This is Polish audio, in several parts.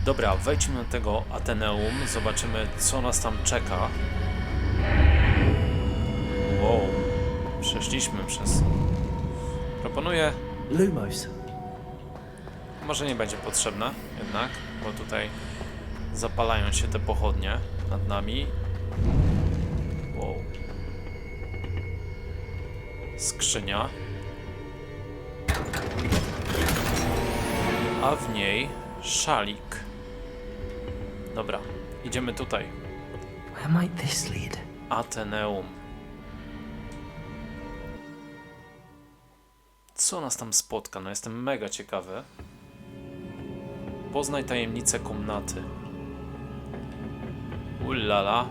Dobra, wejdźmy do tego Ateneum, zobaczymy, co nas tam czeka. Wow, przeszliśmy przez... Proponuję... Lumos. Może nie będzie potrzebne jednak, bo tutaj zapalają się te pochodnie nad nami. Wow. Skrzynia. A w niej szalik. Dobra, idziemy tutaj. Where might this lead? Ateneum. Co nas tam spotka? No jestem mega ciekawy. Poznaj tajemnicę Komnaty. Ullala.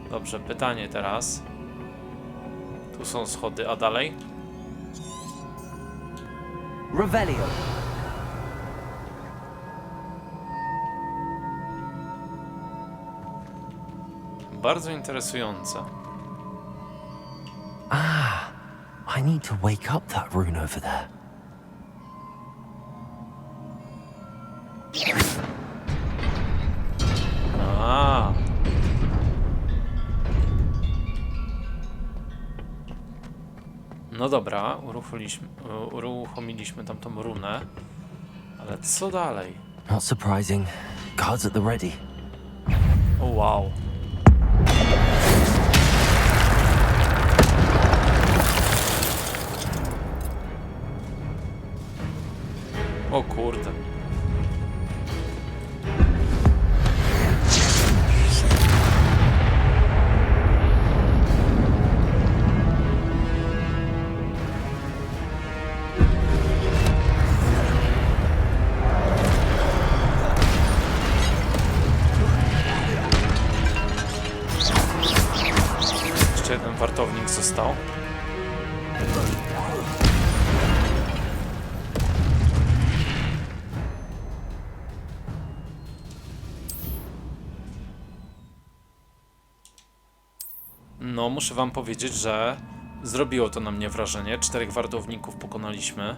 Dobrze, pytanie teraz. Tu są schody, a dalej? Revelio. Bardzo interesujące. Ah, I need to wake up that rune over there. A. No dobra, uruchomiliśmy tamtą runę. Ale co dalej? Not surprising. Guards at the ready. O wow. O kurde. Jeszcze jeden wartownik został. No, muszę wam powiedzieć, że zrobiło to na mnie wrażenie. 4 wartowników pokonaliśmy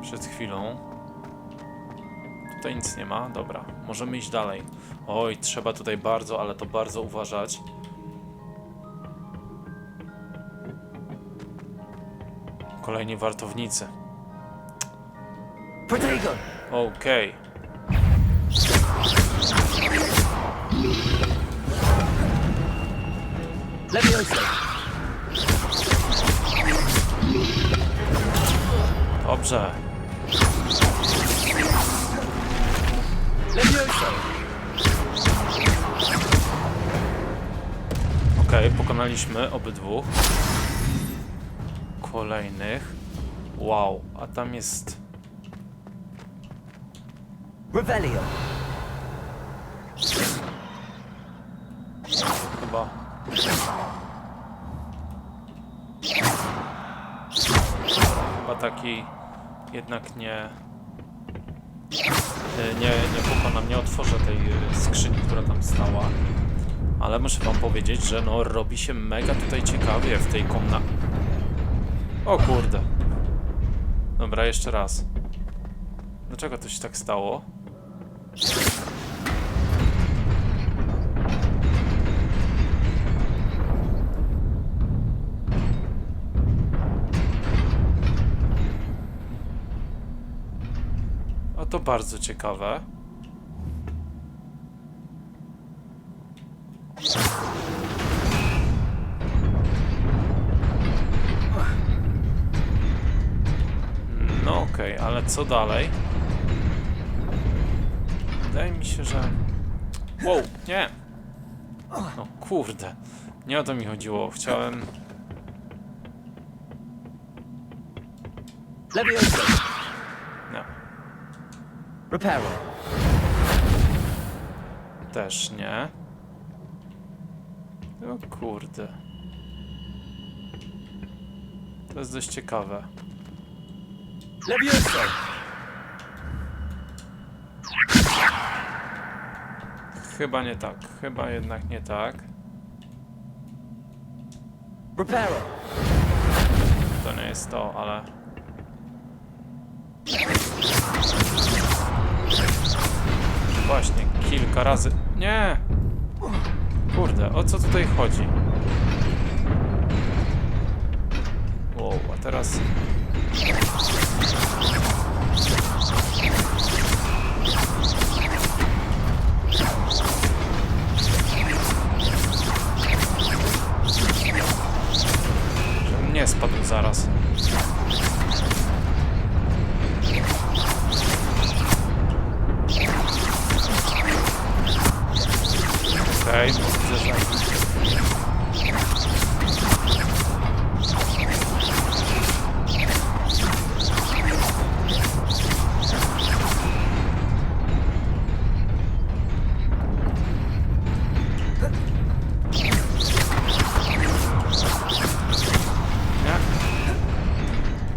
przed chwilą. Tutaj nic nie ma. Dobra, możemy iść dalej. Oj, trzeba tutaj bardzo, ale to bardzo uważać. Kolejni wartownicy. Protego. Okej. Levioso. Dobrze. Levioso. Okej, pokonaliśmy obydwu. Kolejnych. Wow, a tam jest... Revelio. Chyba... Chyba taki... Jednak nie pokonam, nie otworzę tej skrzyni, która tam stała. Ale muszę wam powiedzieć, że no robi się mega tutaj ciekawie w tej komnacie. O kurde. Dobra, jeszcze raz. Dlaczego to się tak stało? A to bardzo ciekawe. No okej, ale co dalej? Wydaje mi się, że... Wow, nie! No kurde, nie o to mi chodziło. Chciałem... Levioso. Nie, Reparo. też nie. O kurde. To jest dość ciekawe. Levioso. Chyba nie tak. Chyba jednak nie tak. Reparo. To nie jest to, ale... Właśnie, kilka razy... Nie! Kurde, o co tutaj chodzi? Wow, a teraz... Żebym nie spadł zaraz. Okej, widzę, że...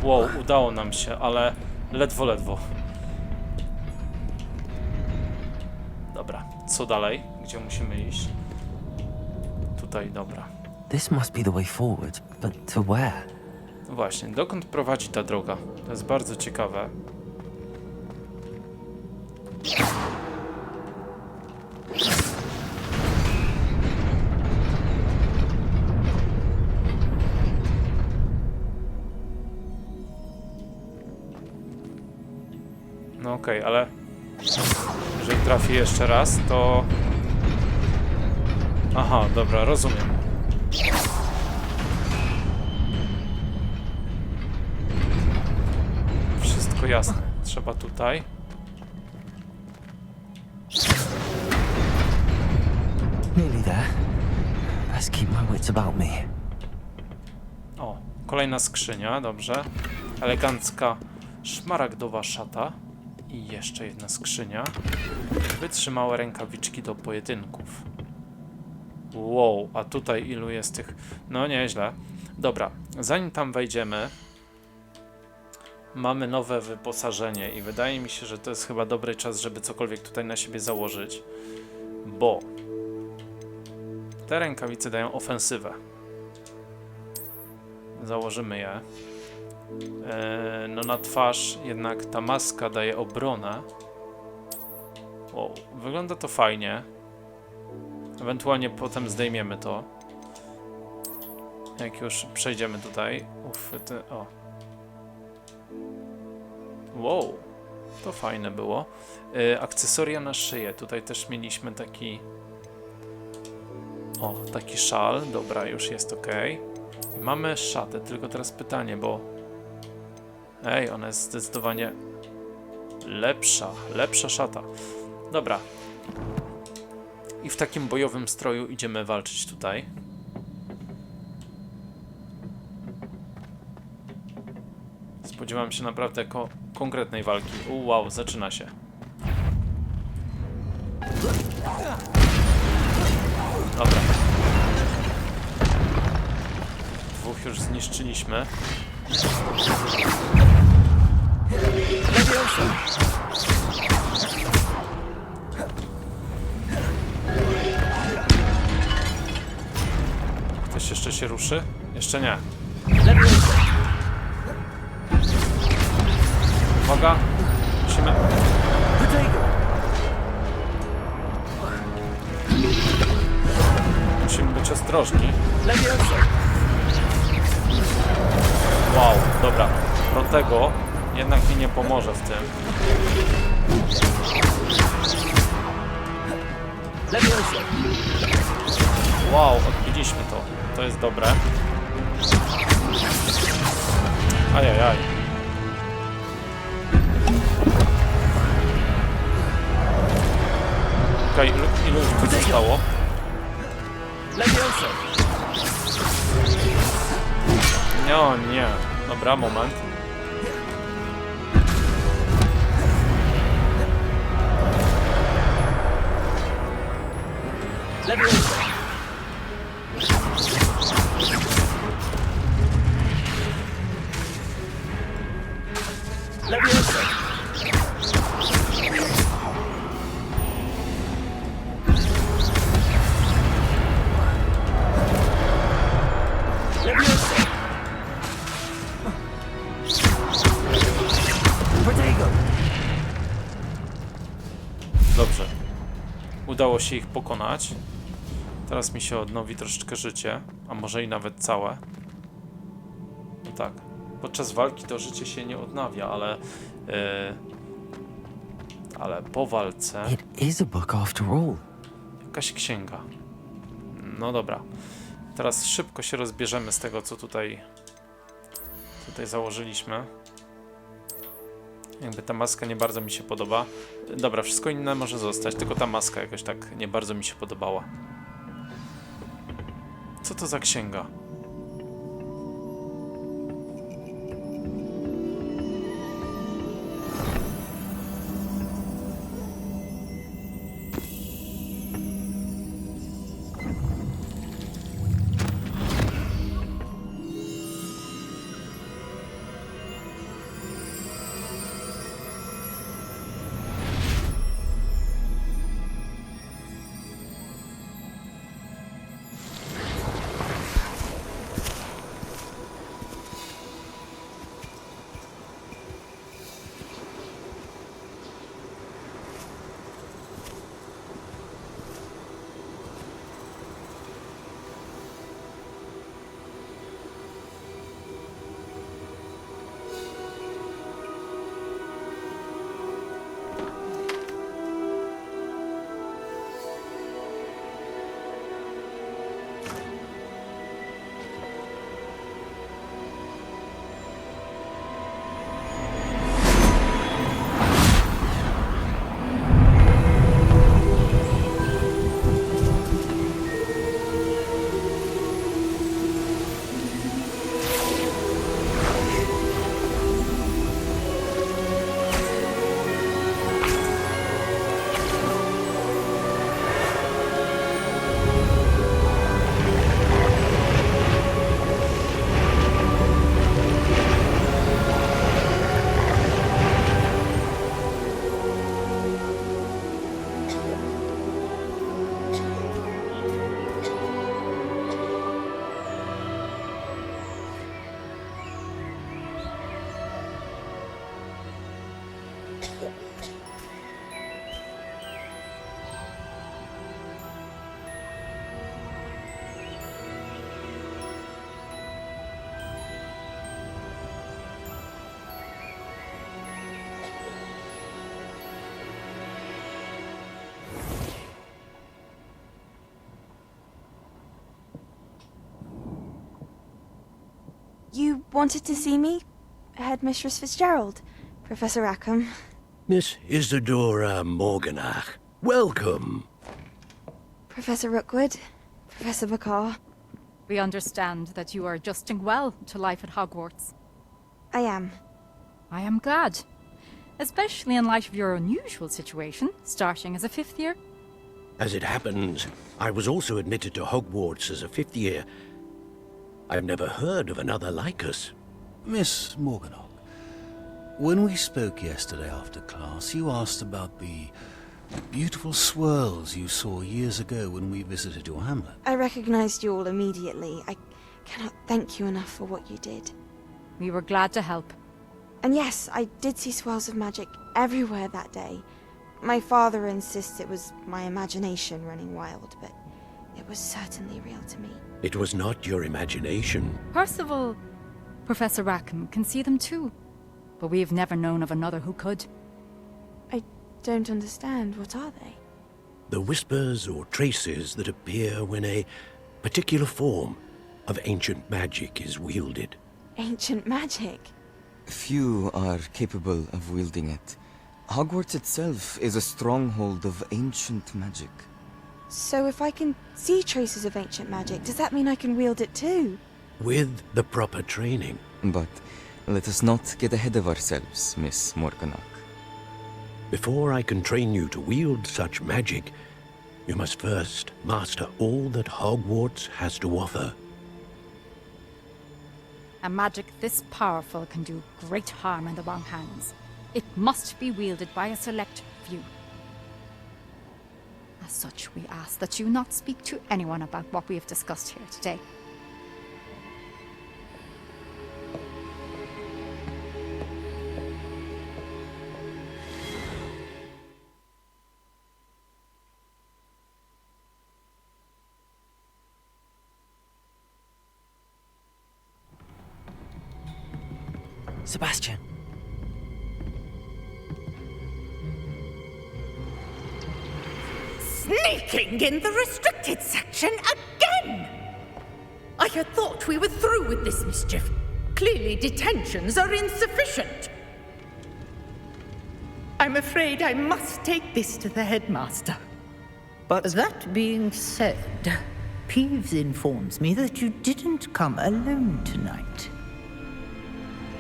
Wow, udało nam się, ale ledwo, ledwo. Dobra, co dalej? Gdzie musimy iść? Tutaj, dobra. This must be the way forward, but to where? No właśnie, dokąd prowadzi ta droga? To jest bardzo ciekawe. No okej, ale jeżeli trafię jeszcze raz, to... Aha, dobra, rozumiem. Wszystko jasne. Trzeba tutaj. Nearly there. Best keep my wits about me. O, kolejna skrzynia, dobrze. Elegancka szmaragdowa szata. I jeszcze jedna skrzynia. Wytrzymałe rękawiczki do pojedynków. Wow, a tutaj ilu jest tych... No nieźle. Dobra, zanim tam wejdziemy, mamy nowe wyposażenie i wydaje mi się, że to jest chyba dobry czas, żeby cokolwiek tutaj na siebie założyć. Bo te rękawice dają ofensywę. Założymy je. No na twarz jednak ta maska daje obronę. Wow, wygląda to fajnie. Ewentualnie potem zdejmiemy to. Jak już przejdziemy tutaj. Uchwyty, o. Wow, to fajne było. Akcesoria na szyję. Tutaj też mieliśmy taki... O, taki szal. Dobra, już jest ok. I mamy szatę, tylko teraz pytanie, bo... Ej, ona jest zdecydowanie lepsza szata. Dobra. I w takim bojowym stroju idziemy walczyć tutaj. Spodziewam się naprawdę konkretnej walki. Wow, zaczyna się. Dobra. Dwóch już zniszczyliśmy. Ktoś jeszcze się ruszy? Jeszcze nie. Uwaga! Musimy... Musimy być ostrożni. Wow, dobra. Protego jednak mi nie pomoże w tym. Wow, odbiliśmy to. To jest dobre. Ajajaj. Okej, ilu już tu zostało? No nie. Dobra, moment. Dobrze. udało się ich pokonać. Teraz mi się odnowi troszeczkę życie, a może i nawet całe. No tak. Podczas walki to życie się nie odnawia, ale po walce... It is a book after all. Jakaś księga. No dobra. Teraz szybko się rozbierzemy z tego, co tutaj założyliśmy. Jakby ta maska nie bardzo mi się podoba. Dobra, wszystko inne może zostać, tylko ta maska jakoś tak nie bardzo mi się podobała. Co to za księga? You wanted to see me? Headmistress Fitzgerald? Professor Rackham? Miss Isadora Morganach, welcome. Professor Rookwood? Professor Bakar? We understand that you are adjusting well to life at Hogwarts. I am. I am glad. Especially in light of your unusual situation, starting as a 5th year. As it happens, I was also admitted to Hogwarts as a 5th year. I've never heard of another like us. Miss Morganach, when we spoke yesterday after class, you asked about the beautiful swirls you saw years ago when we visited your hamlet. I recognized you all immediately. I cannot thank you enough for what you did. We were glad to help. And yes, I did see swirls of magic everywhere that day. My father insists it was my imagination running wild, but it was certainly real to me. It was not your imagination. Percival, Professor Rackham can see them too. But we have never known of another who could. I don't understand. What are they? The whispers or traces that appear when a particular form of ancient magic is wielded. Ancient magic? Few are capable of wielding it. Hogwarts itself is a stronghold of ancient magic. So if I can see traces of ancient magic, does that mean I can wield it too? With the proper training. But let us not get ahead of ourselves, Miss Morganach. Before I can train you to wield such magic, you must first master all that Hogwarts has to offer. A magic this powerful can do great harm in the wrong hands. It must be wielded by a select few. As such, we ask that you not speak to anyone about what we have discussed here today. Sebastian. Sneaking in the restricted section again! I had thought we were through with this mischief. Clearly detentions are insufficient. I'm afraid I must take this to the headmaster. But that being said, Peeves informs me that you didn't come alone tonight.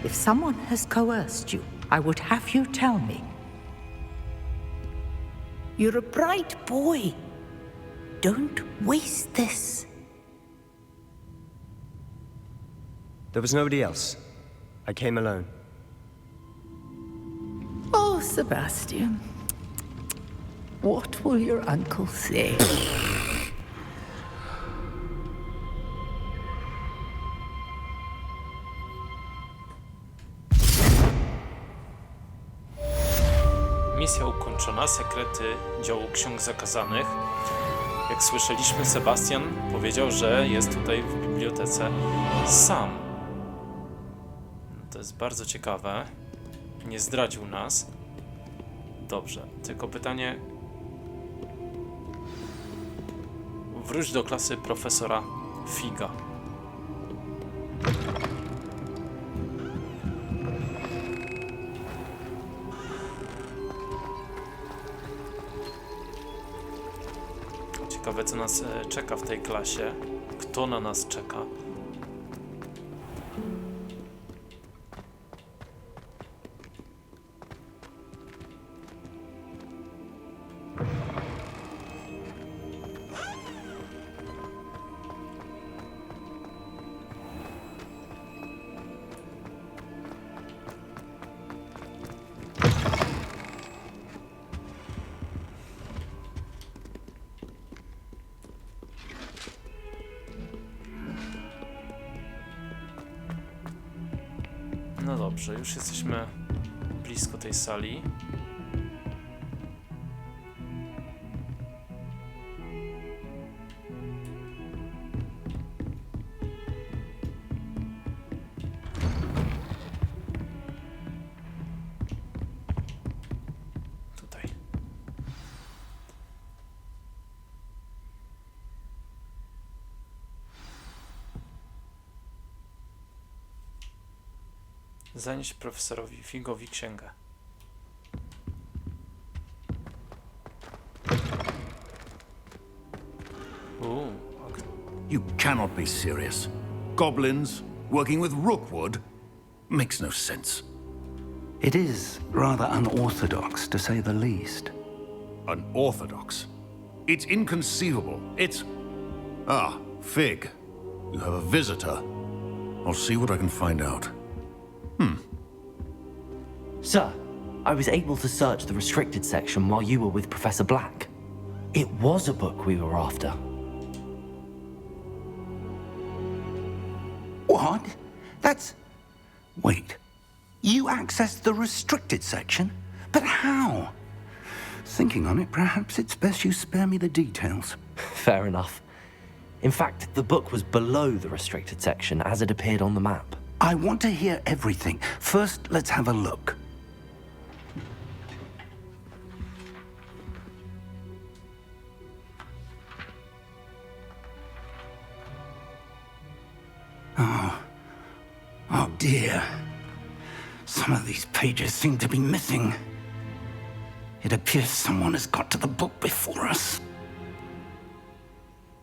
If someone has coerced you, I would have you tell me. You're a bright boy. Don't waste this. There was nobody else. I came alone. Oh, Sebastian. What will your uncle say? Misja ukończona, sekrety działu ksiąg zakazanych. Jak słyszeliśmy, Sebastian powiedział, że jest tutaj w bibliotece sam. To jest bardzo ciekawe. Nie zdradził nas. Dobrze, tylko pytanie... Wróć do klasy profesora Figa. Ciekawe, co nas czeka w tej klasie. Kto na nas czeka? No dobrze, już jesteśmy blisko tej sali. Tutaj. Zanieś profesorowi Figowi księgę. You cannot be serious. Goblins working with Rookwood makes no sense. It is rather unorthodox, to say the least. Unorthodox? It's inconceivable. It's... Ah, Fig. You have a visitor. I'll see what I can find out. Sir, I was able to search the restricted section while you were with Professor Black. It was a book we were after. What? That's... Wait. You accessed the restricted section? But how? Thinking on it, perhaps it's best you spare me the details. Fair enough. In fact, the book was below the restricted section as it appeared on the map. I want to hear everything. First, let's have a look. Oh dear. Some of these pages seem to be missing. It appears someone has got to the book before us.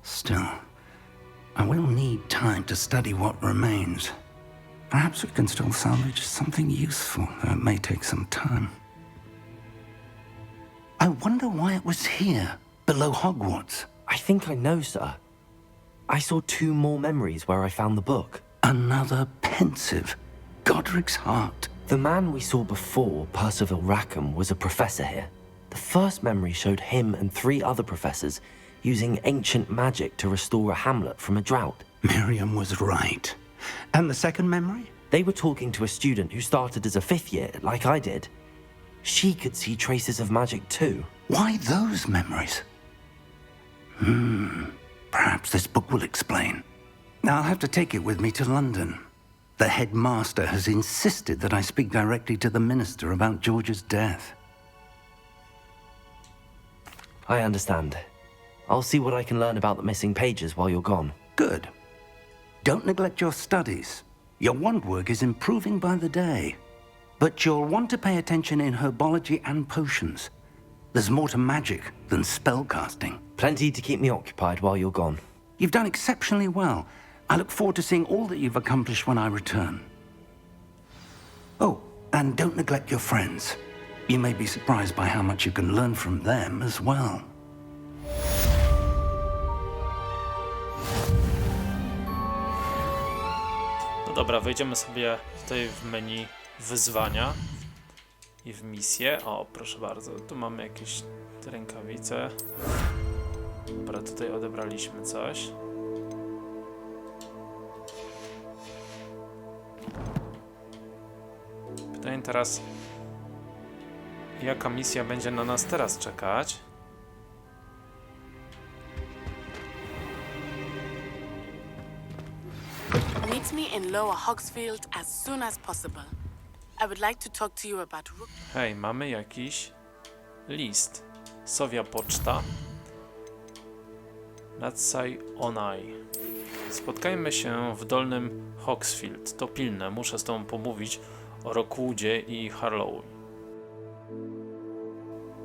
Still, I will need time to study what remains. Perhaps we can still salvage something useful, though it may take some time. I wonder why it was here, below Hogwarts. I think I know, sir. I saw 2 more memories where I found the book. Another pensive. Godric's heart. The man we saw before, Percival Rackham, was a professor here. The first memory showed him and 3 other professors using ancient magic to restore a hamlet from a drought. Miriam was right. And the second memory? They were talking to a student who started as a 5th year, like I did. She could see traces of magic too. Why those memories? Perhaps this book will explain. I'll have to take it with me to London. The headmaster has insisted that I speak directly to the minister about George's death. I understand. I'll see what I can learn about the missing pages while you're gone. Good. Don't neglect your studies. Your wand work is improving by the day. But you'll want to pay attention in herbology and potions. There's more to magic than spellcasting. Plenty to keep me occupied while you're gone. You've done exceptionally well. I look forward to seeing all that you've accomplished when I return. Oh, and don't neglect your friends. You may be surprised by how much you can learn from them as well. No dobra, wejdziemy sobie tutaj w menu wyzwania i w misję. O, proszę bardzo, tu mamy jakieś rękawice. Dobra, tutaj odebraliśmy coś. Pytanie teraz, jaka misja będzie na nas teraz czekać? Meet me in Lower Hogsfield as soon as possible. I would like to talk to you about... Hej, mamy jakiś list. Sowia poczta. Nadsaj onaj. Spotkajmy się w Dolnym Hogsfield. To pilne. Muszę z tobą pomówić o Rockwoodzie i Harlow.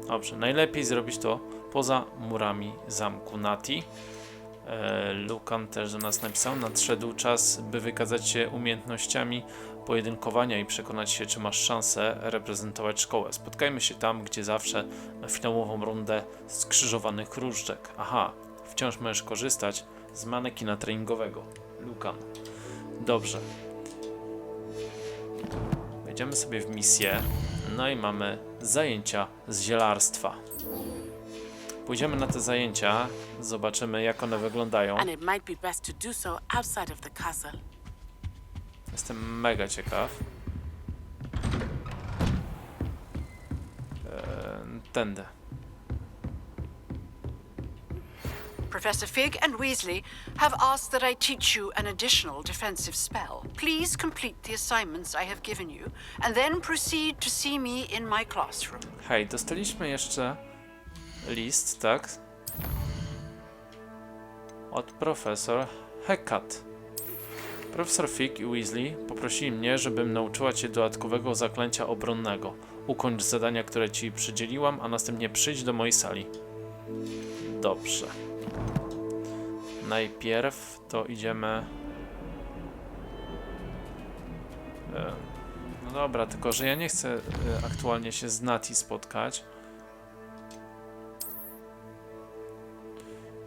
Dobrze, najlepiej zrobić to poza murami zamku Nati. Lukan też do nas napisał. Nadszedł czas, by wykazać się umiejętnościami pojedynkowania i przekonać się, czy masz szansę reprezentować szkołę. Spotkajmy się tam, gdzie zawsze, na finałową rundę skrzyżowanych różdżek. Aha, wciąż możesz korzystać z manekina treningowego. Lukan. Dobrze. Wejdziemy sobie w misję. No i mamy zajęcia z zielarstwa. Pójdziemy na te zajęcia, zobaczymy, jak one wyglądają. And it might be best to do so outside of the castle. Jestem mega ciekaw. Tędy. Professor Fig and Weasley have asked that I teach you an additional defensive spell. Please complete the assignments I have given you, and then proceed to see me in my classroom. Hej, dostaliśmy jeszcze list, tak? Od profesor Hecate. Profesor Fig i Weasley poprosili mnie, żebym nauczyła cię dodatkowego zaklęcia obronnego. Ukończ zadania, które ci przydzieliłam, a następnie przyjdź do mojej sali. Dobrze. Najpierw to idziemy... No dobra, tylko że ja nie chcę aktualnie się z Nati spotkać.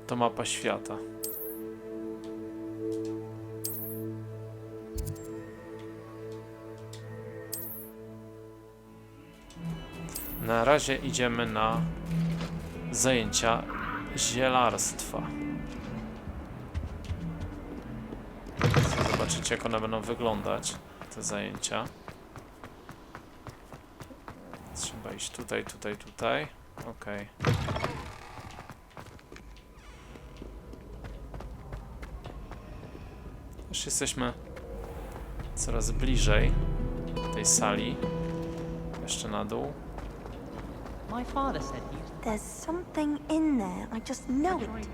To mapa świata. Na razie idziemy na zajęcia zielarstwa. Chcę zobaczyć, jak one będą wyglądać, te zajęcia. Trzeba iść tutaj, tutaj, tutaj. Okej. Już jesteśmy coraz bliżej tej sali. Jeszcze na dół. There's something in there. I just know it.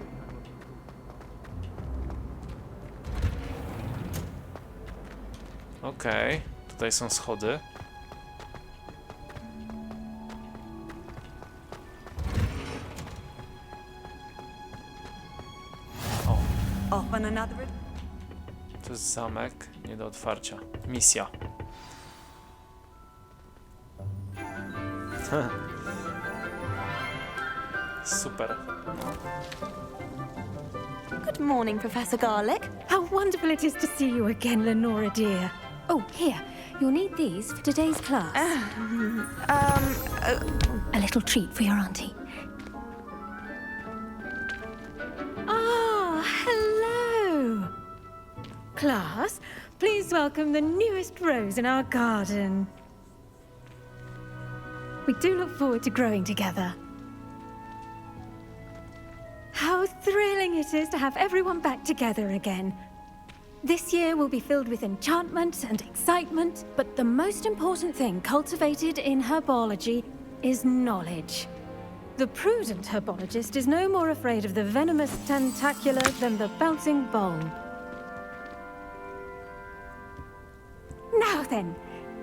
Okej, tutaj są schody. O. Open another. To jest zamek, nie do otwarcia. Misja. Super. Good morning, Professor Garlick. How wonderful it is to see you again, Lenora dear. Oh, here. You'll need these for today's class. A little treat for your auntie. Ah, hello. Class, please welcome the newest rose in our garden. We do look forward to growing together. How thrilling it is to have everyone back together again. This year will be filled with enchantment and excitement, but the most important thing cultivated in herbology is knowledge. The prudent herbologist is no more afraid of the venomous tentacula than the bouncing bowl. Now then,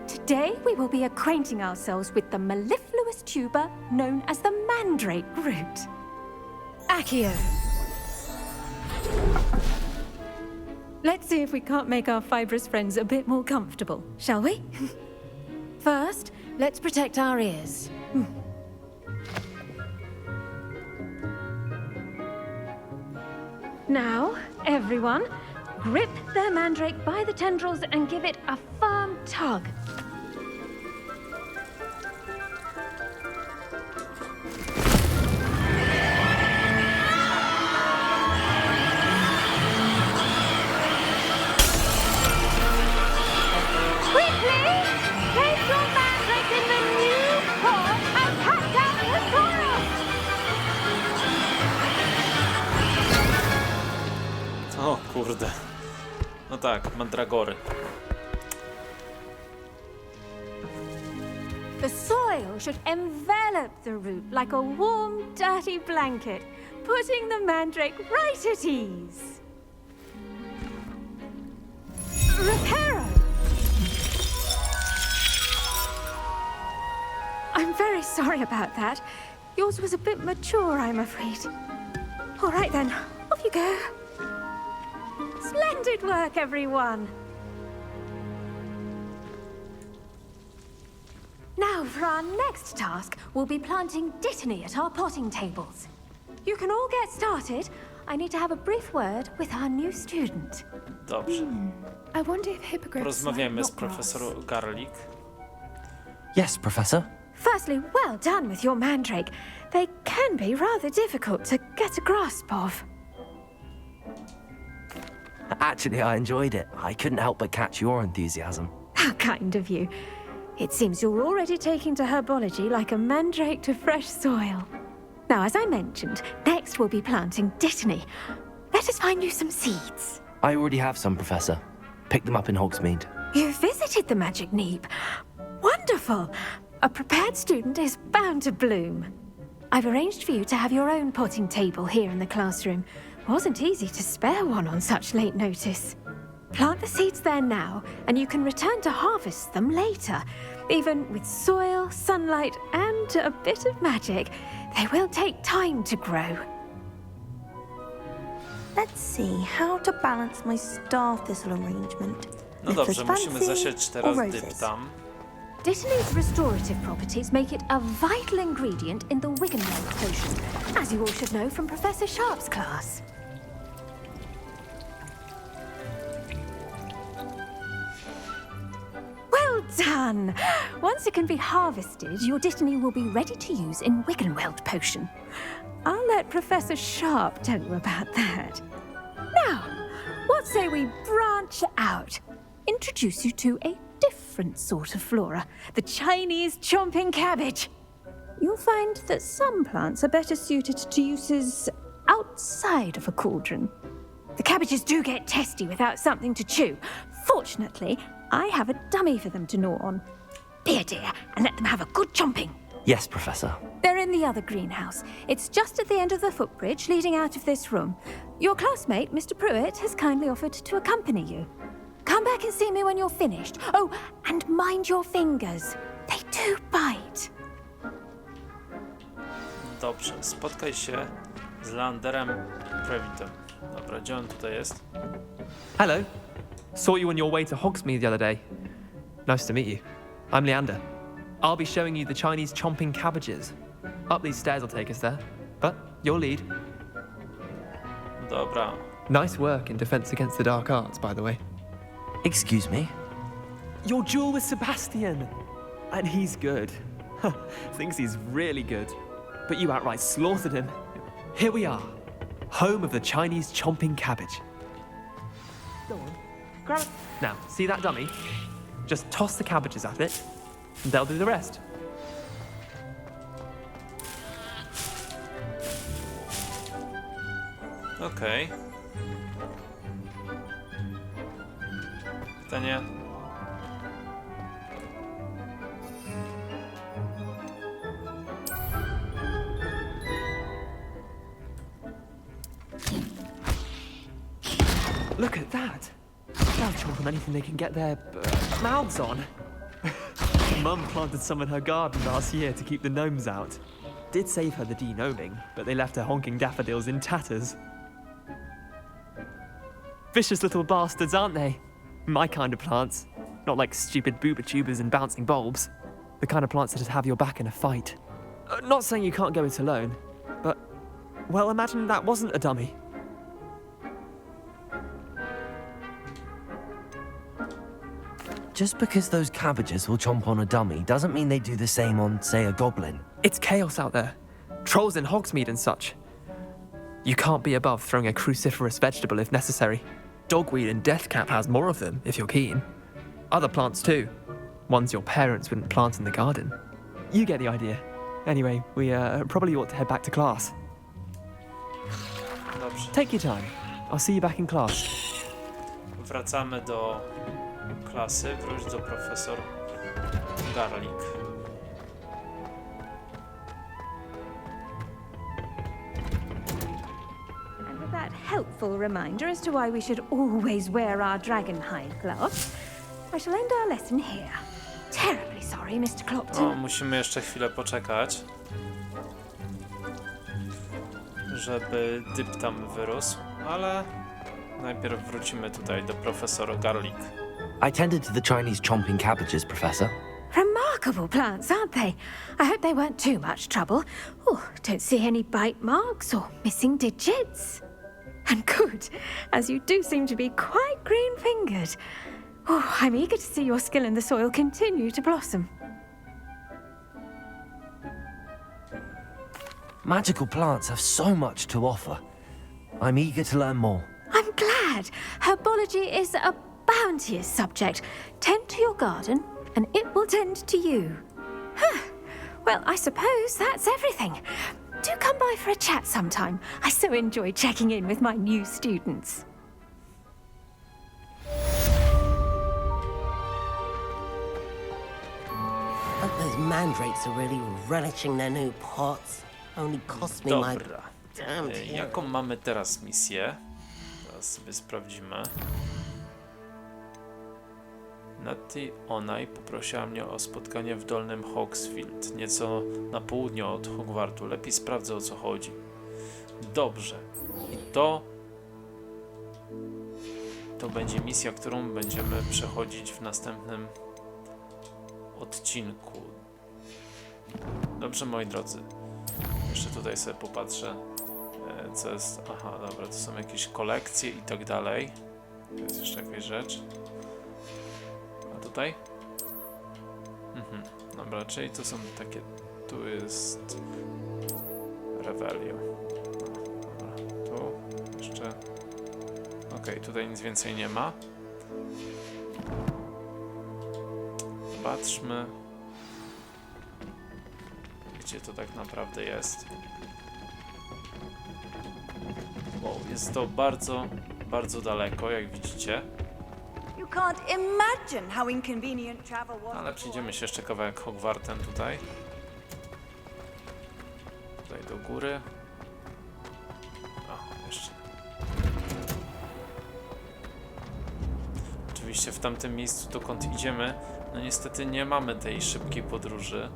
today we will be acquainting ourselves with the mellifluous tuber known as the mandrake root. Accio. Let's see if we can't make our fibrous friends a bit more comfortable, shall we? First, let's protect our ears. Now, everyone, grip their mandrake by the tendrils and give it a firm tug. Quickly! Place your mandrake in the new pot and cut down the soil! O kurde. No tak, mandragory. The soil should envelop the root like a warm, dirty blanket, putting the mandrake right at ease. Reparo! I'm very sorry about that. Yours was a bit mature, I'm afraid. All right then, off you go. Splendid work, everyone! Now, for our next task, we'll be planting dittany at our potting tables. You can all get started. I need to have a brief word with our new student. Dobrze. I wonder if hippogriffs Porozmawiajmy z profesor Garlic. Yes, Professor. Firstly, well done with your mandrake. They can be rather difficult to get a grasp of. Actually, I enjoyed it. I couldn't help but catch your enthusiasm. How kind of you. It seems you're already taking to herbology like a mandrake to fresh soil. Now, as I mentioned, next we'll be planting dittany. Let us find you some seeds. I already have some, Professor. Picked them up in Hogsmeade. You visited the Magic Neep. Wonderful! A prepared student is bound to bloom. I've arranged for you to have your own potting table here in the classroom. Wasn't easy to spare one on such late notice. Plant the seeds there now, and you can return to harvest them later. Even with soil, sunlight, and a bit of magic, they will take time to grow. Let's see how to balance my star thistle arrangement. No dobrze, musimy zasiać teraz dyptam. Dittany's restorative properties make it a vital ingredient in the Wiggenweld potion, as you all should know from Professor Sharp's class. Well done! Once it can be harvested, your dittany will be ready to use in Wiggenweld potion. I'll let Professor Sharp tell you about that. Now, what say we branch out? Introduce you to a different sort of flora, the Chinese chomping cabbage. You'll find that some plants are better suited to uses outside of a cauldron. The cabbages do get testy without something to chew. Fortunately, I have a dummy for them to gnaw on. Be a dear and let them have a good chomping. Yes, Professor. They're in the other greenhouse. It's just at the end of the footbridge leading out of this room. Your classmate, Mr. Pruitt, has kindly offered to accompany you. Come back and see me when you're finished. Oh, and mind your fingers. They do bite. Dobrze, spotkaj się z Landerem Previtem. Dobra, gdzie on tutaj jest? Hello. Saw you on your way to Hogsmeade the other day. Nice to meet you. I'm Leander. I'll be showing you the Chinese chomping cabbages. Up these stairs will take us there. But you'll lead. Dobra. Nice work in Defense Against the Dark Arts, by the way. Excuse me? Your duel with Sebastian. And he's good. Thinks he's really good. But you outright slaughtered him. Here we are. Home of the Chinese chomping cabbage. Go on. Grab it. Now, see that dummy? Just toss the cabbages at it, and they'll do the rest. Okej. Niestety. Look at that! They'll chomp on anything they can get their mouths on. Mum planted some in her garden last year to keep the gnomes out. Did save her the de-gnoming, but they left her honking daffodils in tatters. Vicious little bastards, aren't they? My kind of plants. Not like stupid booba tubers and bouncing bulbs. The kind of plants that'd have your back in a fight. Not saying you can't go it alone, but, well, imagine that wasn't a dummy. Just because those cabbages will chomp on a dummy doesn't mean they do the same on, say, a goblin. It's chaos out there. Trolls in Hogsmeade and such. You can't be above throwing a cruciferous vegetable if necessary. Dogweed and deathcap has more of them, if you're keen. Other plants too. Ones your parents wouldn't plant in the garden. You get the idea. Anyway, we probably ought to head back to class. Dobrze. Take your time. I'll see you back in class. Wracamy do klasy. Wróć do profesor Garlick. And with that helpful reminder as to why we should always wear our dragonhide gloves, I shall end our lesson here. Terribly sorry, Mr. Clopton. O, musimy jeszcze chwilę poczekać, żeby dyb tam wyrósł, ale najpierw wrócimy tutaj do profesora Garlick. I tended to the Chinese chomping cabbages, Professor. Remarkable plants, aren't they? I hope they weren't too much trouble. Oh, don't see any bite marks or missing digits. And good, as you do seem to be quite green-fingered. Oh, I'm eager to see your skill in the soil continue to blossom. Magical plants have so much to offer. I'm eager to learn more. I'm glad. Herbology is a bounteous subject. Tend to your garden, and it will tend to you. Huh. Well, I suppose that's everything. Do come by for a chat sometime. I so enjoy checking in with my new students. Hope those mandrakes are really relishing their new pots. Only cost me my Dobra. damn tears. Jaką mamy teraz misję? Teraz sobie sprawdzimy. Natty Onai poprosiła mnie o spotkanie w Dolnym Hogsfield, nieco na południe od Hogwartu. Lepiej sprawdzę, o co chodzi. Dobrze. I to będzie misja, którą będziemy przechodzić w następnym odcinku. Dobrze, moi drodzy. Jeszcze tutaj sobie popatrzę, co jest... Aha, dobra, to są jakieś kolekcje i tak dalej. To jest jeszcze jakaś rzecz. A tutaj? Dobra, czyli to są takie... Tu jest... Revelio. Dobra, tu jeszcze... Okej, tutaj nic więcej nie ma. Patrzmy, gdzie to tak naprawdę jest. Wow, jest to bardzo, bardzo daleko, jak widzicie. Ale przejdziemy się jeszcze kawałek Hogwartem tutaj. Tutaj do góry. O, jeszcze. Oczywiście w tamtym miejscu, dokąd idziemy, no niestety nie mamy tej szybkiej podróży,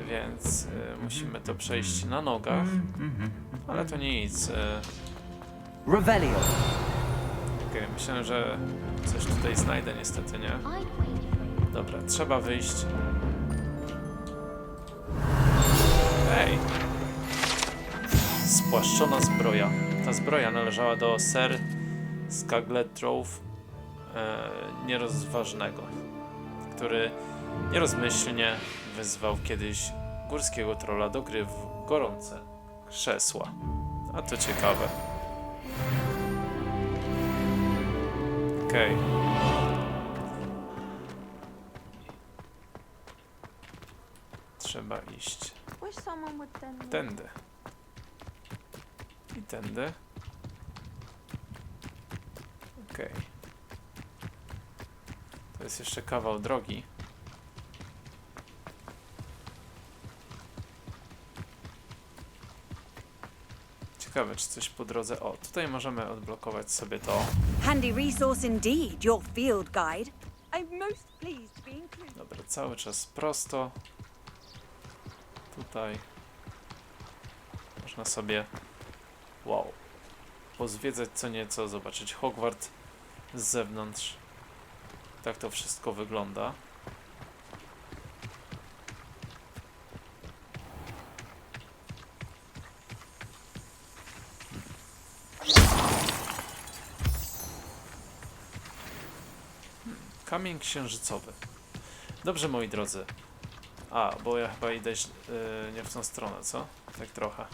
więc musimy to przejść na nogach, ale to nic. Revelio. Okej, myślę, że coś tutaj znajdę, niestety nie. Dobra, trzeba wyjść. Ej! Spłaszczona zbroja. Ta zbroja należała do Sir Skagletrove Nierozważnego, który nierozmyślnie wyzwał kiedyś górskiego trolla do gry w gorące krzesła. A to ciekawe. Okej. Trzeba iść tędy. I tędy. Okej. To jest jeszcze kawał drogi. Ciekawe, czy coś po drodze... O, tutaj możemy odblokować sobie to. Handy resource indeed, your field guide. I'm most pleased to be included. Dobra, cały czas prosto. Tutaj można sobie, wow, pozwiedzać co nieco, zobaczyć Hogwarts z zewnątrz. Tak to wszystko wygląda. Kamień księżycowy. Dobrze, moi drodzy. A, bo ja chyba idę nie w tą stronę, co? Tak trochę.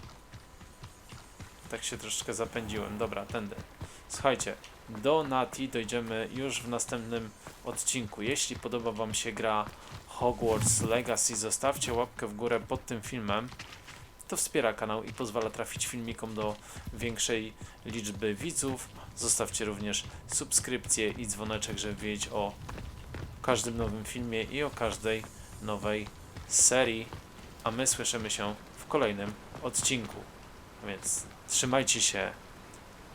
Tak się troszeczkę zapędziłem. Dobra, tędy. Słuchajcie, do Nati dojdziemy już w następnym odcinku. Jeśli podoba wam się gra Hogwarts Legacy, zostawcie łapkę w górę pod tym filmem. To wspiera kanał i pozwala trafić filmikom do większej liczby widzów. Zostawcie również subskrypcję i dzwoneczek, żeby wiedzieć o każdym nowym filmie i o każdej nowej serii. A my słyszymy się w kolejnym odcinku. Więc trzymajcie się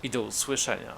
i do usłyszenia.